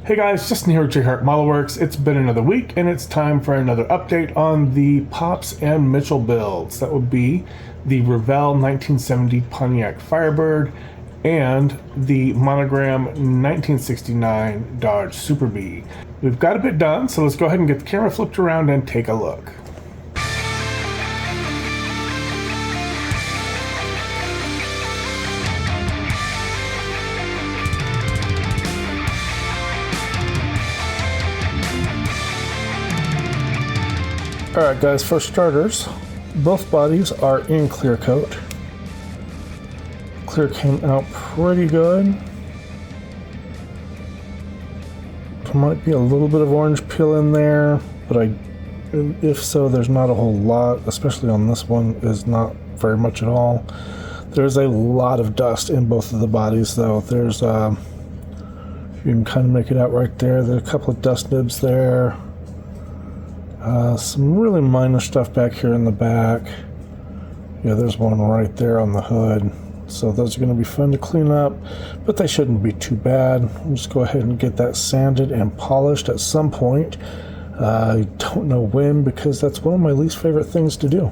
Hey guys, Justin here with JHart Modelworks. It's been another week and it's time for another update on the Pops and Mitchell builds. That would be the Revell 1970 Pontiac Firebird and the Monogram 1969 Dodge Super Bee. We've got a bit done, so let's go ahead and get the camera flipped around and take a look. Alright guys, for starters, both bodies are in clear coat. Clear came out pretty good. There might be a little bit of orange peel in there, but if so, there's not a whole lot, especially on this one, is not very much at all. There's a lot of dust in both of the bodies though. There's, you can kind of make it out right there. There's a couple of dust nibs there. Some really minor stuff back here in the back. Yeah, there's one right there on the hood. So those are going to be fun to clean up, but they shouldn't be too bad. We'll just go ahead and get that sanded and polished at some point. I don't know when, because that's one of my least favorite things to do.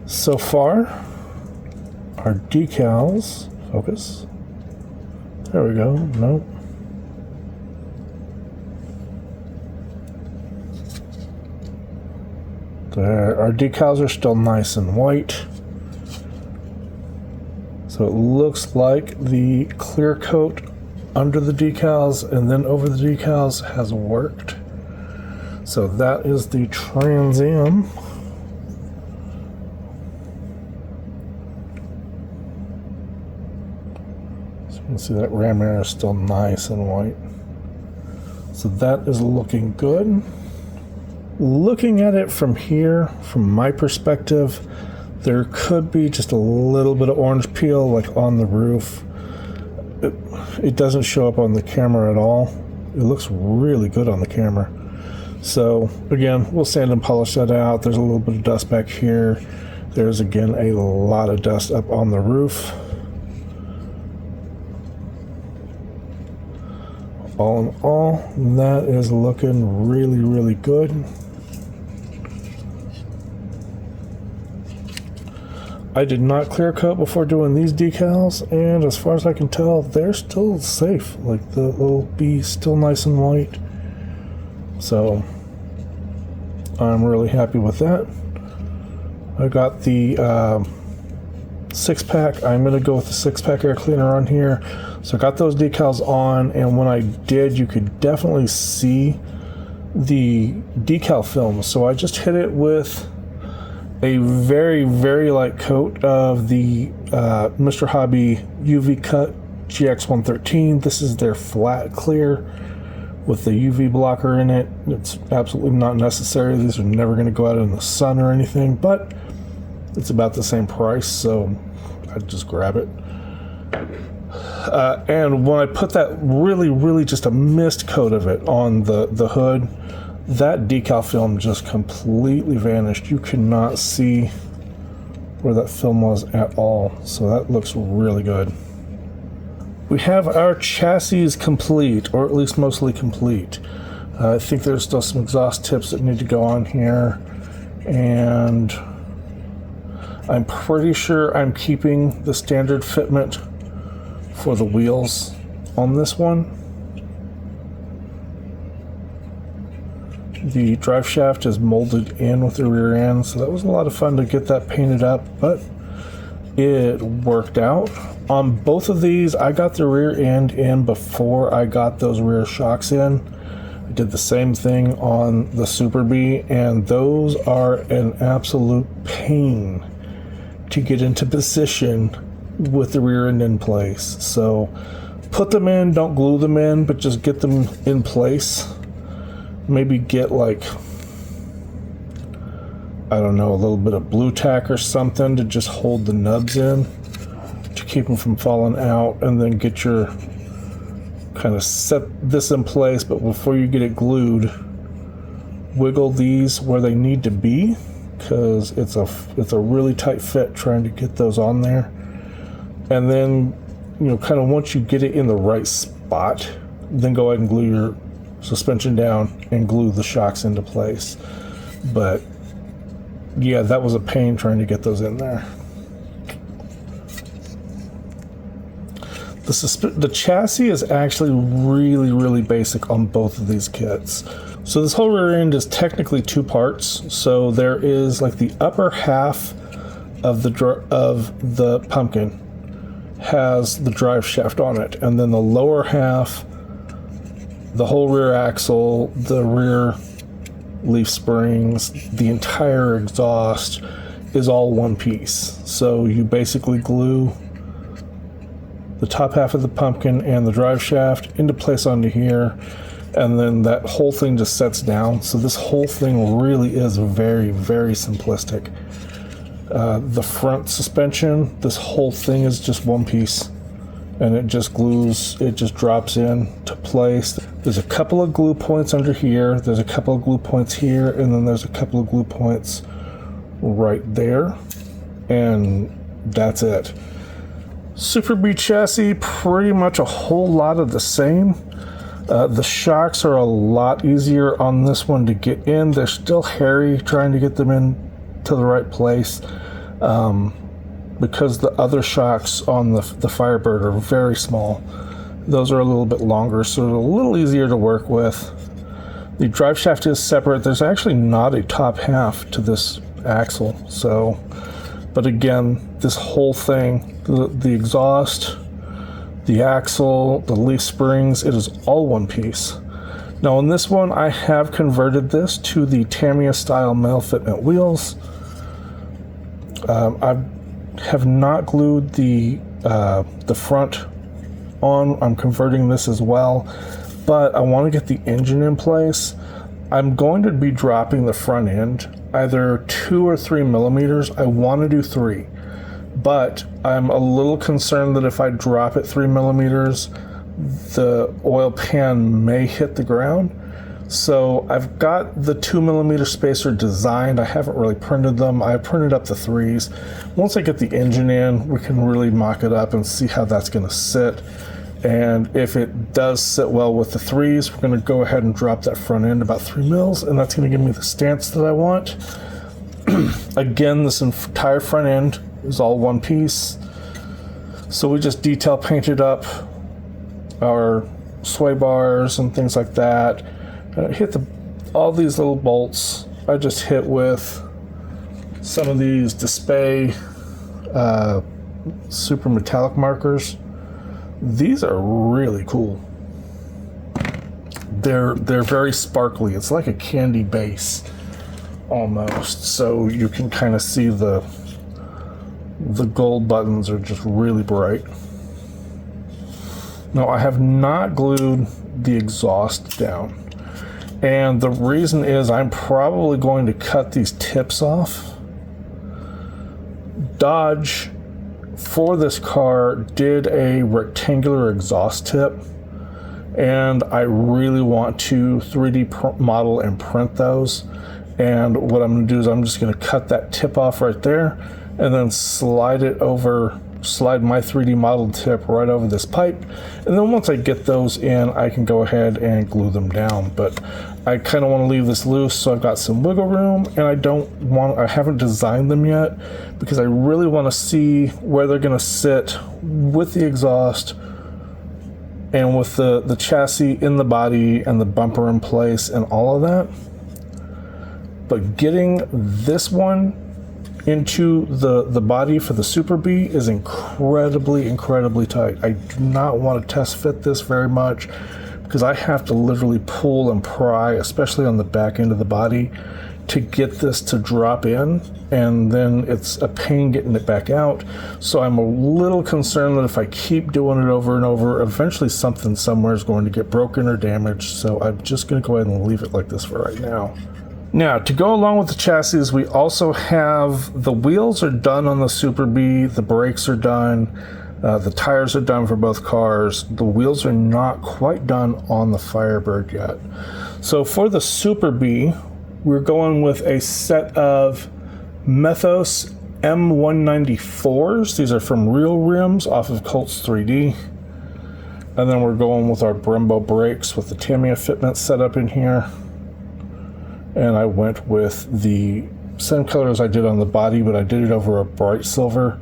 So far, our decals, focus. There we go. Nope. There, our decals are still nice and white. So it looks like the clear coat under the decals and then over the decals has worked. So that is the Trans Am. So you can see that ram air is still nice and white. So that is looking good. Looking at it from here, from my perspective, there could be just a little bit of orange peel like on the roof. It doesn't show up on the camera at all. It looks really good on the camera. So again, we'll sand and polish that out. There's a little bit of dust back here. There's again a lot of dust up on the roof. All in all, that is looking really, really good. I did not clear coat before doing these decals, and as far as I can tell, they're still safe. Like the little bee is still nice and white. So I'm really happy with that. I got the 6-pack. I'm going to go with the 6-pack air cleaner on here. So I got those decals on, and when I did, you could definitely see the decal film. So I just hit it with a very, very light coat of the Mr. Hobby UV Cut GX113. This is their flat clear with the UV blocker in it. It's absolutely not necessary. These are never going to go out in the sun or anything, but it's about the same price, so I'd just grab it. And when I put that really just a mist coat of it on the hood, that decal film just completely vanished. You could not see where that film was at all. So that looks really good. We have our chassis complete, or at least mostly complete. I think there's still some exhaust tips that need to go on here. And I'm pretty sure I'm keeping the standard fitment for the wheels on this one. The drive shaft is molded in with the rear end, so that was a lot of fun to get that painted up, but it worked out. On both of these, I got the rear end in before I got those rear shocks in. I did the same thing on the Super Bee, and those are an absolute pain to get into position with the rear end in place. So put them in, don't glue them in, but just get them in place. Maybe get like, I don't know, a little bit of blue tack or something to just hold the nubs in to keep them from falling out, and then get your kind of set this in place. But before you get it glued, wiggle these where they need to be, because it's a really tight fit trying to get those on there. And then, you know, kind of once you get it in the right spot, then go ahead and glue your suspension down and glue the shocks into place. But yeah, that was a pain trying to get those in there. The chassis is actually really basic on both of these kits. So this whole rear end is technically two parts. So there is like the upper half of the pumpkin has the drive shaft on it, and then the lower half, the whole rear axle, the rear leaf springs, the entire exhaust is all one piece. So you basically glue the top half of the pumpkin and the drive shaft into place onto here, and then that whole thing just sets down. So this whole thing really is very simplistic. The front suspension, this whole thing is just one piece, and it just glues, it just drops in to place. There's a couple of glue points under here, there's a couple of glue points here, and then there's a couple of glue points right there, and that's it. Super B chassis, pretty much a whole lot of the same. The shocks are a lot easier on this one to get in. They're still hairy trying to get them in to the right place, because the other shocks on the Firebird are very small. Those are a little bit longer, so they're a little easier to work with. The drive shaft is separate. There's actually not a top half to this axle, so, but again, this whole thing, the exhaust, the axle, the leaf springs, it is all one piece. Now on this one, I have converted this to the Tamiya style male fitment wheels. I have not glued the front on. I'm converting this as well, but I want to get the engine in place. I'm going to be dropping the front end either 2 or 3 millimeters. I want to do 3, but I'm a little concerned that if I drop it 3 millimeters, the oil pan may hit the ground. So I've got the 2 millimeter spacer designed. I haven't really printed them. I printed up the 3s. Once I get the engine in, we can really mock it up and see how that's going to sit. And if it does sit well with the 3s, we're going to go ahead and drop that front end about 3 mils, and that's going to give me the stance that I want. Again, this entire front end is all one piece. So we just detail painted up our sway bars and things like that. Hit all these little bolts. I just hit with some of these Display super metallic markers. These are really cool. They're very sparkly. It's like a candy base almost. So you can kind of see the gold buttons are just really bright. Now I have not glued the exhaust down. And the reason is I'm probably going to cut these tips off. Dodge, for this car, did a rectangular exhaust tip, and I really want to 3D model and print those. And what I'm going to do is I'm just going to cut that tip off right there, and then slide my 3D modeled tip right over this pipe. And then once I get those in, I can go ahead and glue them down. But I kind of want to leave this loose, so I've got some wiggle room, and I haven't designed them yet because I really want to see where they're going to sit with the exhaust and with the chassis in the body and the bumper in place and all of that. But getting this one into the body for the Super B is incredibly tight. I do not want to test fit this very much because I have to literally pull and pry, especially on the back end of the body, to get this to drop in, and then it's a pain getting it back out. So I'm a little concerned that if I keep doing it over and over, eventually something somewhere is going to get broken or damaged. So I'm just going to go ahead and leave it like this for right now. Now, to go along with the chassis, we also have the wheels are done on the Super B, the brakes are done, the tires are done for both cars. The wheels are not quite done on the Firebird yet. So for the Super B, we're going with a set of Methos M194s. These are from Real Rims off of Colts 3D. And then we're going with our Brembo brakes with the Tamiya fitment set up in here. And I went with the same color as I did on the body, but I did it over a bright silver.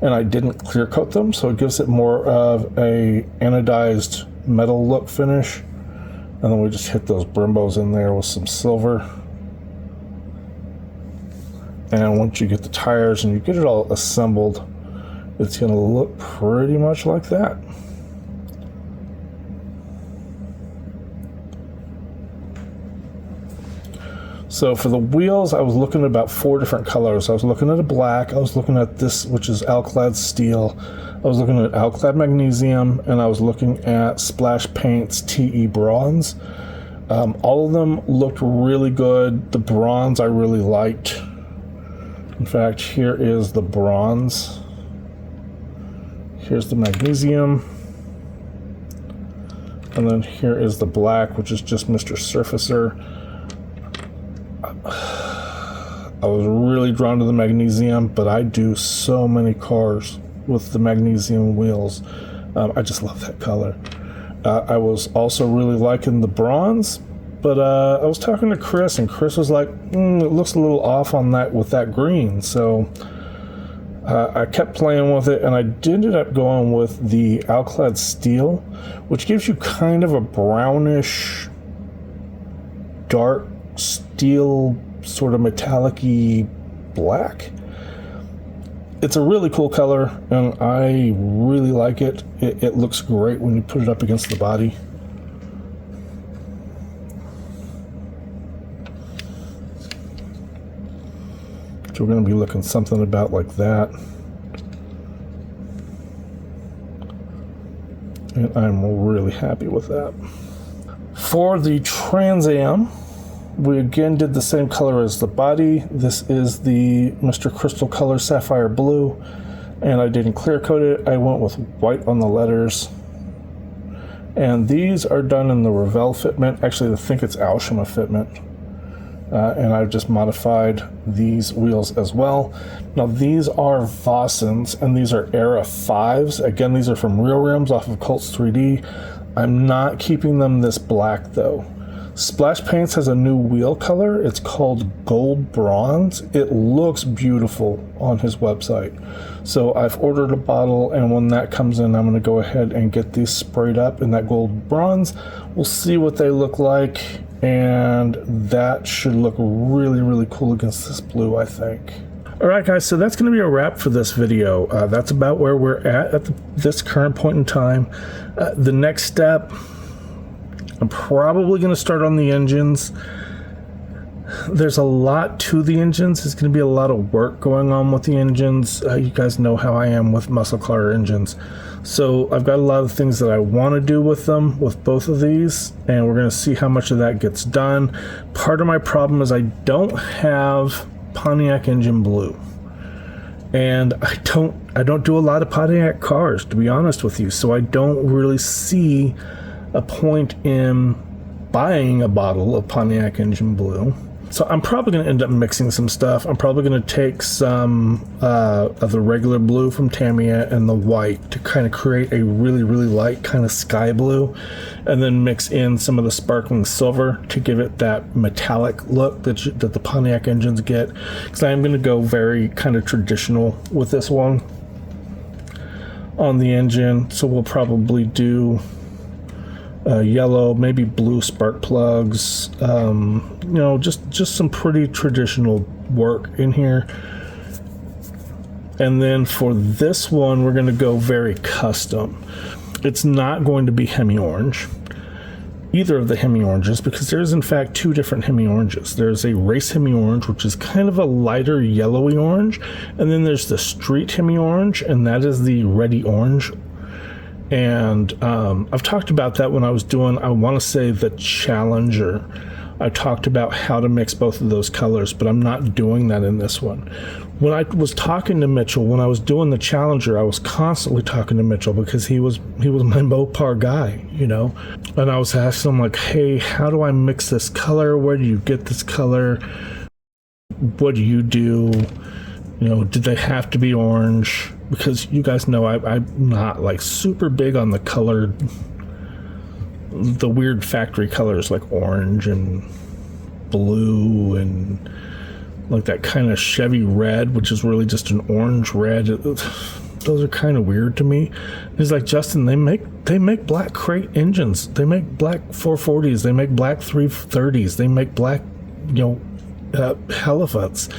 And I didn't clear coat them, so it gives it more of a anodized metal look finish. And then we just hit those Brembos in there with some silver. And once you get the tires and you get it all assembled, it's going to look pretty much like that. So for the wheels, I was looking at about 4 different colors. I was looking at a black, I was looking at this, which is Alclad steel, I was looking at Alclad magnesium, and I was looking at Splash Paint's TE bronze. All of them looked really good. The bronze I really liked. In fact, here is the bronze. Here's the magnesium. And then here is the black, which is just Mr. Surfacer. I was really drawn to the magnesium, but I do so many cars with the magnesium wheels. I just love that color. I was also really liking the bronze, but I was talking to Chris, and Chris was like, it looks a little off on that with that green. So I kept playing with it, and I ended up going with the Alclad steel, which gives you kind of a brownish, dark steel, sort of metallic-y black. It's a really cool color, and I really like it. It looks great when you put it up against the body. So we're going to be looking something about like that. And I'm really happy with that. For the Trans Am, we again did the same color as the body. This is the Mr. Crystal Color Sapphire Blue, and I didn't clear coat it. I went with white on the letters. And these are done in the Revell fitment. Actually, I think it's Alshima fitment. And I've just modified these wheels as well. Now, these are Vossens, and these are Era 5s. Again, these are from Real Rims off of Colts 3D. I'm not keeping them this black, though. Splash Paints has a new wheel color. It's called Gold Bronze. It looks beautiful on his website. So I've ordered a bottle, and when that comes in, I'm going to go ahead and get these sprayed up in that Gold Bronze. We'll see what they look like, and that should look really, really cool against this blue, I think. Alright guys, so that's going to be a wrap for this video. That's about where we're at this current point in time. The next step, I'm probably going to start on the engines. There's a lot to the engines. There's going to be a lot of work going on with the engines. You guys know how I am with muscle car engines. So I've got a lot of things that I want to do with them, with both of these, and we're going to see how much of that gets done. Part of my problem is I don't have Pontiac engine blue. And I don't do a lot of Pontiac cars, to be honest with you. So I don't really see a point in buying a bottle of Pontiac engine blue. So I'm probably going to end up mixing some stuff. I'm probably going to take some of the regular blue from Tamiya and the white to kind of create a really, really light kind of sky blue, and then mix in some of the sparkling silver to give it that metallic look that the Pontiac engines get. Because I'm going to go very kind of traditional with this one on the engine. So we'll probably do yellow, maybe blue spark plugs, you know, just some pretty traditional work in here. And then for this one, we're going to go very custom. It's not going to be Hemi Orange, either of the Hemi Oranges, because there's in fact 2 different Hemi Oranges. There's a race Hemi Orange, which is kind of a lighter yellowy orange, and then there's the street Hemi Orange, and that is the reddy orange. And I've talked about that when I was doing, I want to say, the Challenger. I talked about how to mix both of those colors, but I'm not doing that in this one. When I was talking to Mitchel, when I was doing the Challenger, I was constantly talking to Mitchel because he was my Mopar guy, you know. And I was asking him, like, hey, how do I mix this color? Where do you get this color? What do you do? You know, did they have to be orange? Because you guys know I'm not like super big on the colored, the weird factory colors like orange and blue and like that kind of Chevy red, which is really just an orange red. Those are kind of weird to me. He's like, Justin, they make black crate engines. They make black 440s. They make black 330s. They make black, you know, elephants.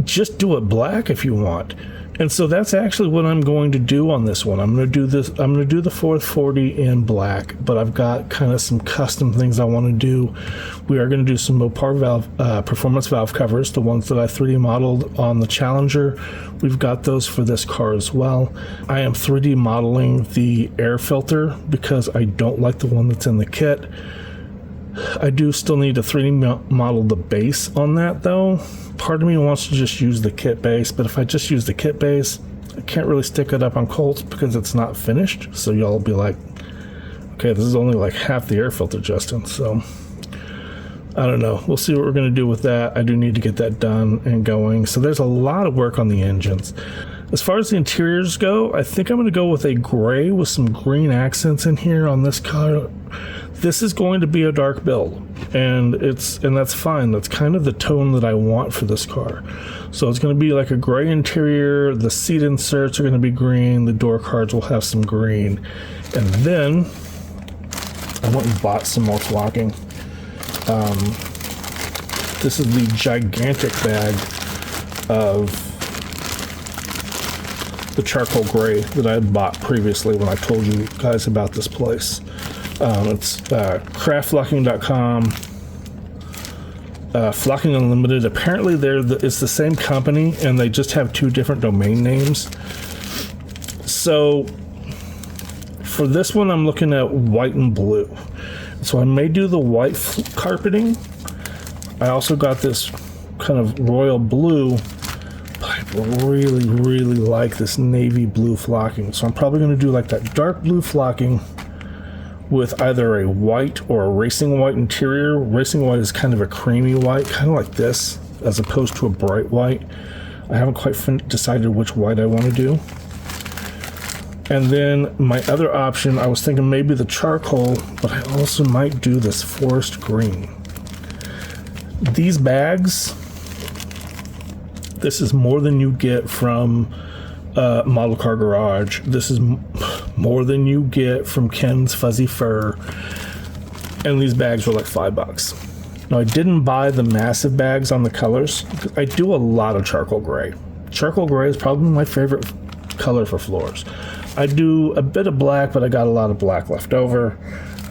Just do it black if you want. And so that's actually what I'm going to do on this one. I'm going to do this. I'm going to do the 440 in black, but I've got kind of some custom things I want to do. We are going to do some Mopar valve, performance valve covers, the ones that I 3D modeled on the Challenger. We've got those for this car as well. I am 3D modeling the air filter because I don't like the one that's in the kit. I do still need to 3D model the base on that though. Part of me wants to just use the kit base, but if I just use the kit base, I can't really stick it up on Colts because it's not finished. So y'all will be like, okay, this is only like half the air filter, Justin. So I don't know. We'll see what we're going to do with that. I do need to get that done and going. So there's a lot of work on the engines. As far as the interiors go, I think I'm going to go with a gray with some green accents in here on this car. This is going to be a dark build, and that's fine. That's kind of the tone that I want for this car. So it's going to be like a gray interior. The seat inserts are going to be green. The door cards will have some green. And then I went and bought some more flocking. This is the gigantic bag of the charcoal gray that I had bought previously when I told you guys about this place. It's craftflocking.com, Flocking Unlimited. Apparently it's the same company and they just have two different domain names. So for this one I'm looking at white and blue. So I may do the white carpeting. I also got this kind of royal blue, but I really like this navy blue flocking. So I'm probably going to do like that dark blue flocking with either a white or a racing white interior. Racing white is kind of a creamy white, kind of like this, as opposed to a bright white. I haven't quite decided which white I want to do. And then my other option, I was thinking maybe the charcoal, but I also might do this forest green. These bags, this is more than you get from Model Car Garage. This is more than you get from Ken's Fuzzy Fur. And these bags were like $5. Now I didn't buy the massive bags on the colors. I do a lot of charcoal gray. Charcoal gray is probably my favorite color for floors. I do a bit of black, but I got a lot of black left over.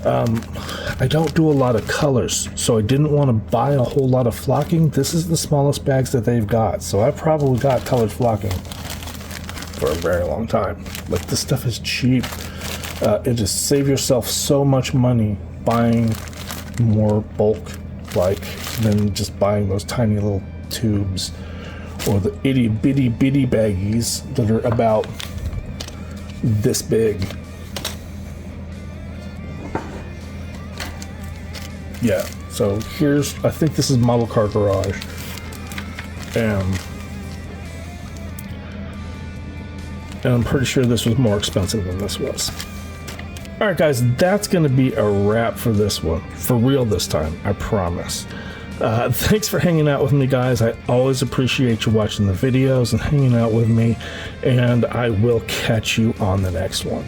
I don't do a lot of colors, so I didn't want to buy a whole lot of flocking. This is the smallest bags that they've got, so I probably got colored flocking for a very long time. Like, this stuff is cheap. It just save yourself so much money buying more bulk, like, than just buying those tiny little tubes or the itty bitty baggies that are about this big. Yeah, so I think this is Model Car Garage. And I'm pretty sure this was more expensive than this was. Alright guys, that's going to be a wrap for this one. For real this time, I promise. Thanks for hanging out with me, guys. I always appreciate you watching the videos and hanging out with me. And I will catch you on the next one.